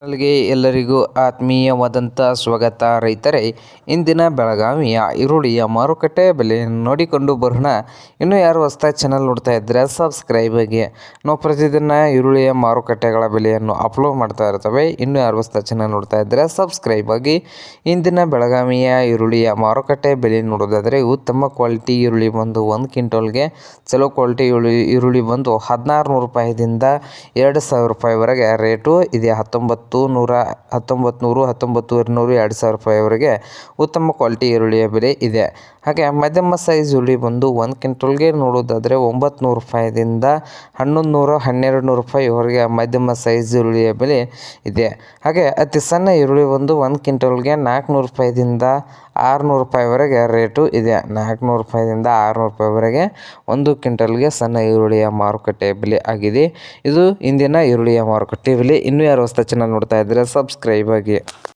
ಚಾನಲ್ಗೆ ಎಲ್ಲರಿಗೂ ಆತ್ಮೀಯವಾದಂಥ ಸ್ವಾಗತ. ರೈತರೇ, ಇಂದಿನ ಬೆಳಗಾವಿಯ ಈರುಳ್ಳಿಯ ಮಾರುಕಟ್ಟೆ ಬೆಲೆ ನೋಡಿಕೊಂಡು ಬರೋಣ. ಇನ್ನೂ ಯಾರು ಹೊಸದಾಗಿ ಚಾನಲ್ ನೋಡ್ತಾ ಇದ್ದರೆ ಸಬ್ಸ್ಕ್ರೈಬ್ ಆಗಿ. ನಾವು ಪ್ರತಿದಿನ ಈರುಳ್ಳಿಯ ಮಾರುಕಟ್ಟೆಗಳ ಬೆಲೆಯನ್ನು ಅಪ್ಲೋಡ್ ಮಾಡ್ತಾ ಇರ್ತವೆ. ಇನ್ನೂ ಯಾರು ಹೊಸದಾಗಿ ಚಾನಲ್ ನೋಡ್ತಾ ಇದ್ದರೆ ಸಬ್ಸ್ಕ್ರೈಬ್ ಆಗಿ. ಇಂದಿನ ಬೆಳಗಾವಿಯ ಈರುಳ್ಳಿಯ ಮಾರುಕಟ್ಟೆ ಬೆಲೆ ನೋಡೋದಾದರೆ, ಉತ್ತಮ ಕ್ವಾಲಿಟಿ ಈರುಳ್ಳಿ ಬಂದು 1 ಕ್ವಿಂಟಲ್ಗೆ ಚಲೋ ಕ್ವಾಲಿಟಿ ಈರುಳ್ಳಿ ಬಂದು 1600 ರೂಪಾಯಿದಿಂದ 2000 ರೂಪಾಯಿವರೆಗೆ ರೇಟು ಇದೆ. 1900, 2000 ರೂಪಾಯಿವರೆಗೆ ಉತ್ತಮ ಕ್ವಾಲಿಟಿ ಈರುಳ್ಳಿಯ ಬೆಲೆ ಇದೆ. ಹಾಗೆ ಮಧ್ಯಮ ಸೈಜ್ ಈರುಳ್ಳಿ ಬಂದು 1 ಕ್ವಿಂಟಲ್ಗೆ ನೋಡೋದಾದರೆ 900 ರೂಪಾಯಿದಿಂದ 1100, 1200 ರೂಪಾಯಿವರೆಗೆ ಮಧ್ಯಮ ಸೈಜ್ ಈರುಳ್ಳಿಯ ಬೆಲೆ ಇದೆ. ಹಾಗೆ ಅತಿ ಸಣ್ಣ ಈರುಳ್ಳಿ ಬಂದು 1 ಕ್ವಿಂಟಲ್ಗೆ 400 ರೂಪಾಯಿದಿಂದ 600 ರೂಪಾಯಿವರೆಗೆ ರೇಟು ಇದೆ. 400 ರೂಪಾಯಿದಿಂದ 600 ರೂಪಾಯಿವರೆಗೆ 1 ಕ್ವಿಂಟಲ್ಗೆ ಸಣ್ಣ ಈರುಳ್ಳಿಯ ಮಾರುಕಟ್ಟೆ ಬೆಲೆ ಆಗಿದೆ. ಇದು ಇಂದಿನ ಈರುಳ್ಳಿಯ ಮಾರುಕಟ್ಟೆ ಬೆಲೆ. ಇನ್ನೂ ಯಾರು ಹೊಸ ಚಾನಲ್ ನೋಡ್ತಾ ಇದ್ದರೆ ಸಬ್ಸ್ಕ್ರೈಬ್ ಆಗಿ.